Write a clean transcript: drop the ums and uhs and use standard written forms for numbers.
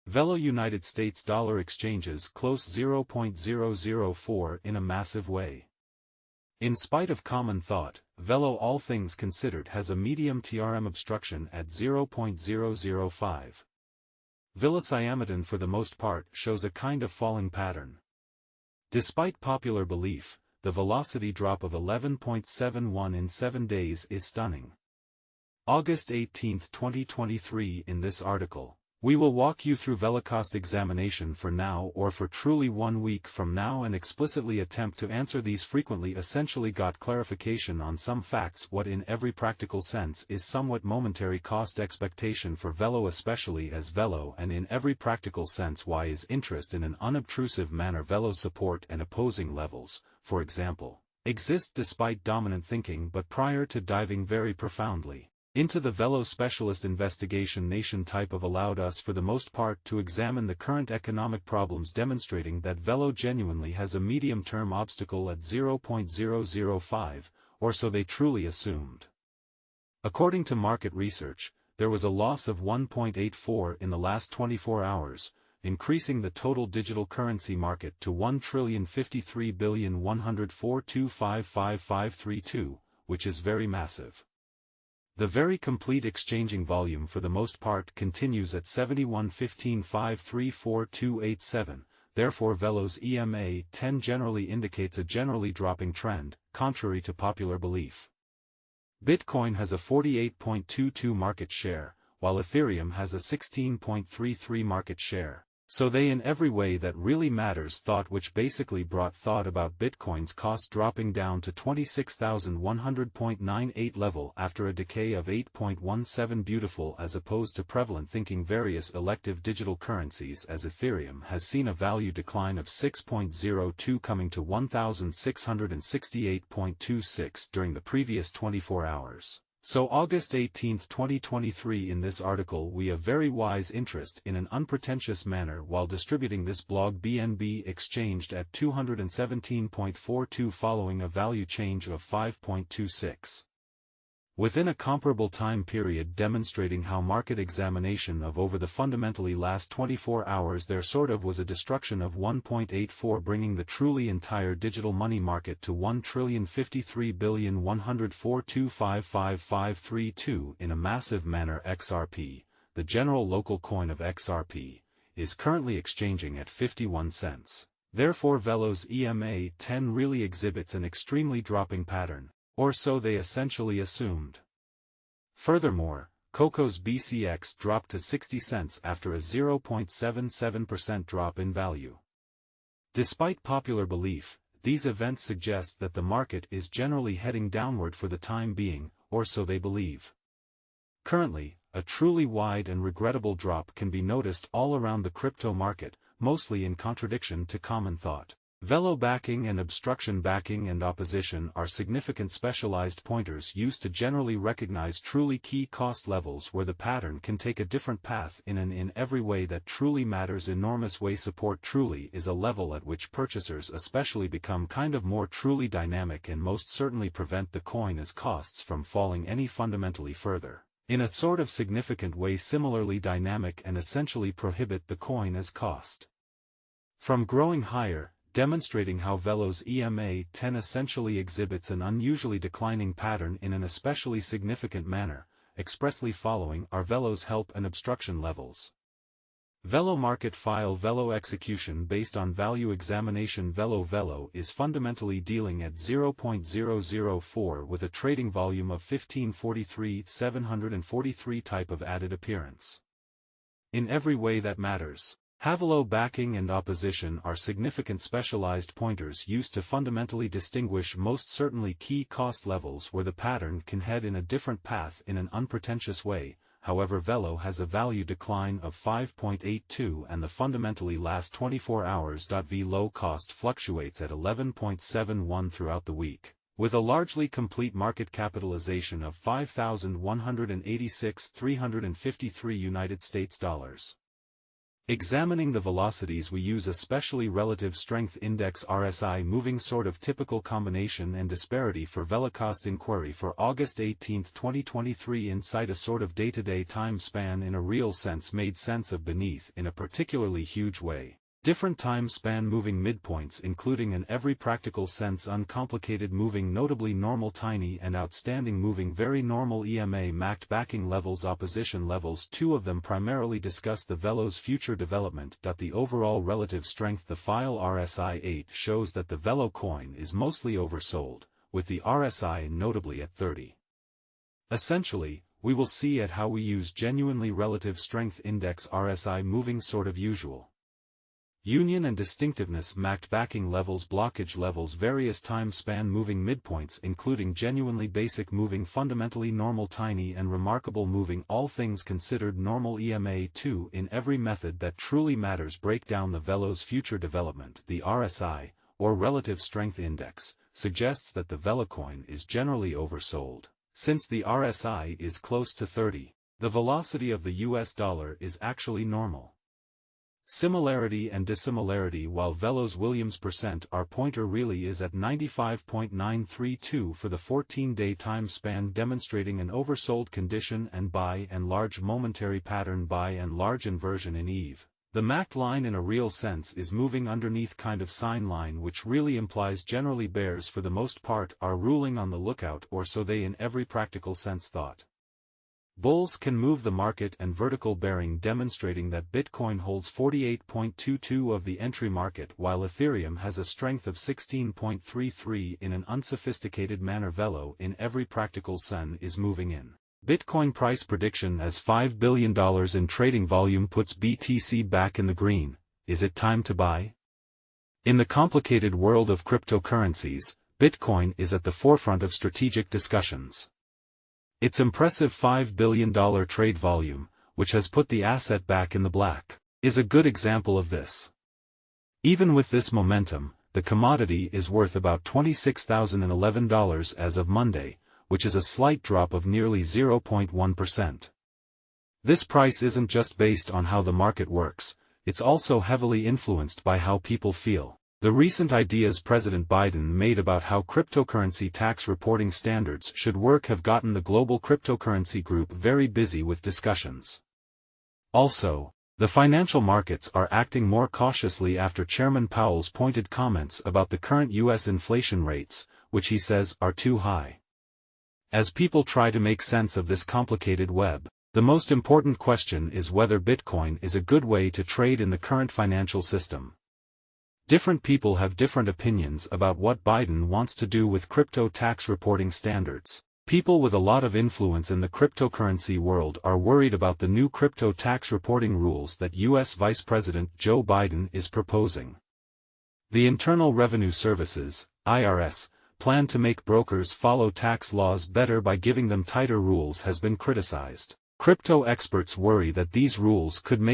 Velo United States dollar exchanges close 0.004 in a massive way. In spite of common thought, Velo all things considered has a medium TRM obstruction at 0.005. Velociraptor for the most part shows a kind of falling pattern. Despite popular belief, the velocity drop of 11.71 in 7 days is stunning. August 18, 2023. In this article, we will walk you through Velocost examination for now or for truly 1 week from now and explicitly attempt to answer these frequently essentially got clarification on some facts what in every practical sense is somewhat momentary cost expectation for Velo especially as Velo and in every practical sense why is interest in an unobtrusive manner Velo support and opposing levels, for example, exist despite dominant thinking but prior to diving very profoundly into the Velo specialist investigation nation type of allowed us for the most part to examine the current economic problems demonstrating that Velo genuinely has a medium-term obstacle at 0.005, or so they truly assumed. According to market research, there was a loss of 1.84 in the last 24 hours, increasing the total digital currency market to 1,053,104,255,532, which is very massive. The very complete exchanging volume for the most part continues at 71.15.534,287, therefore Velo's EMA 10 generally indicates a generally dropping trend, contrary to popular belief. Bitcoin has a 48.22 market share, while Ethereum has a 16.33 market share. So they in every way that really matters thought which basically brought thought about Bitcoin's cost dropping down to 26,100.98 level after a decay of 8.17 beautiful as opposed to prevalent thinking various elective digital currencies as Ethereum has seen a value decline of 6.02 coming to 1,668.26 during the previous 24 hours. So August 18, 2023 in this article we have very wise interest in an unpretentious manner while distributing this blog BNB exchanged at 217.42 following a value change of 5.26. Within a comparable time period demonstrating how market examination of over the fundamentally last 24 hours there sort of was a destruction of 1.84 bringing the truly entire digital money market to 1,053,104,255,532 in a massive manner. XRP, the general local coin of XRP, is currently exchanging at 51 cents. Therefore Velo's EMA 10 really exhibits an extremely dropping pattern. Or so they essentially assumed. Furthermore, Coco's BCX dropped to 60 cents after a 0.77% drop in value. Despite popular belief, these events suggest that the market is generally heading downward for the time being, or so they believe. Currently, a truly wide and regrettable drop can be noticed all around the crypto market, mostly in contradiction to common thought. Velo backing and obstruction backing and opposition are significant specialized pointers used to generally recognize truly key cost levels where the pattern can take a different path in every way that truly matters enormous way support truly is a level at which purchasers especially become kind of more truly dynamic and most certainly prevent the coin as costs from falling any fundamentally further. In a sort of significant way similarly dynamic and essentially prohibit the coin as cost from growing higher, demonstrating how Velo's EMA 10 essentially exhibits an unusually declining pattern in an especially significant manner, expressly following are Velo's help and obstruction levels. Velo market file Velo execution based on value examination Velo is fundamentally dealing at 0.004 with a trading volume of 1543,743 type of added appearance. In every way that matters. Velo backing and opposition are significant specialized pointers used to fundamentally distinguish most certainly key cost levels where the pattern can head in a different path in an unpretentious way. However, Velo has a value decline of 5.82 and the fundamentally last 24 hours. Velo cost fluctuates at 11.71 throughout the week, with a largely complete market capitalization of $5,186,353 United States dollars. Examining the velocities, we use especially relative strength index RSI moving sort of typical combination and disparity for Velocost inquiry for August 18, 2023 inside a sort of day-to-day time span in a real sense made sense of beneath in a particularly huge way. Different time span moving midpoints including in every practical sense uncomplicated moving notably normal tiny and outstanding moving very normal EMA MACD backing levels opposition levels. Two of them primarily discuss the Velo's future development. The overall relative strength the file RSI 8 shows that the Velo coin is mostly oversold, with the RSI notably at 30. Essentially, we will see at how we use genuinely relative strength index RSI moving sort of usual. Union and distinctiveness MACD backing levels blockage levels various time span moving midpoints including genuinely basic moving fundamentally normal tiny and remarkable moving all things considered normal EMA 2 in every method that truly matters break down the Velo's future development. The RSI, or relative strength index, suggests that the Velo coin is generally oversold. Since the RSI is close to 30, the velocity of the US dollar is actually normal. Similarity and dissimilarity while Velo's Williams %R pointer really is at 95.932 for the 14-day time span demonstrating an oversold condition and by and large momentary pattern by and large inversion in EVE. The MACD line in a real sense is moving underneath kind of sign line which really implies generally bears for the most part are ruling on the lookout or so they in every practical sense thought. Bulls can move the market and vertical bearing demonstrating that Bitcoin holds 48.22 of the entry market while Ethereum has a strength of 16.33 in an unsophisticated manner. Velo in every practical sense is moving in. Bitcoin price prediction as $5 billion in trading volume puts BTC back in the green. Is it time to buy? In the complicated world of cryptocurrencies, Bitcoin is at the forefront of strategic discussions. Its impressive $5 billion trade volume, which has put the asset back in the black, is a good example of this. Even with this momentum, the commodity is worth about $26,011 as of Monday, which is a slight drop of nearly 0.1%. This price isn't just based on how the market works, it's also heavily influenced by how people feel. The recent ideas President Biden made about how cryptocurrency tax reporting standards should work have gotten the global cryptocurrency group very busy with discussions. Also, the financial markets are acting more cautiously after Chairman Powell's pointed comments about the current U.S. inflation rates, which he says are too high. As people try to make sense of this complicated web, the most important question is whether Bitcoin is a good way to trade in the current financial system. Different people have different opinions about what Biden wants to do with crypto tax reporting standards. People with a lot of influence in the cryptocurrency world are worried about the new crypto tax reporting rules that U.S. Vice President Joe Biden is proposing. The Internal Revenue Services, IRS, plan to make brokers follow tax laws better by giving them tighter rules has been criticized. Crypto experts worry that these rules could make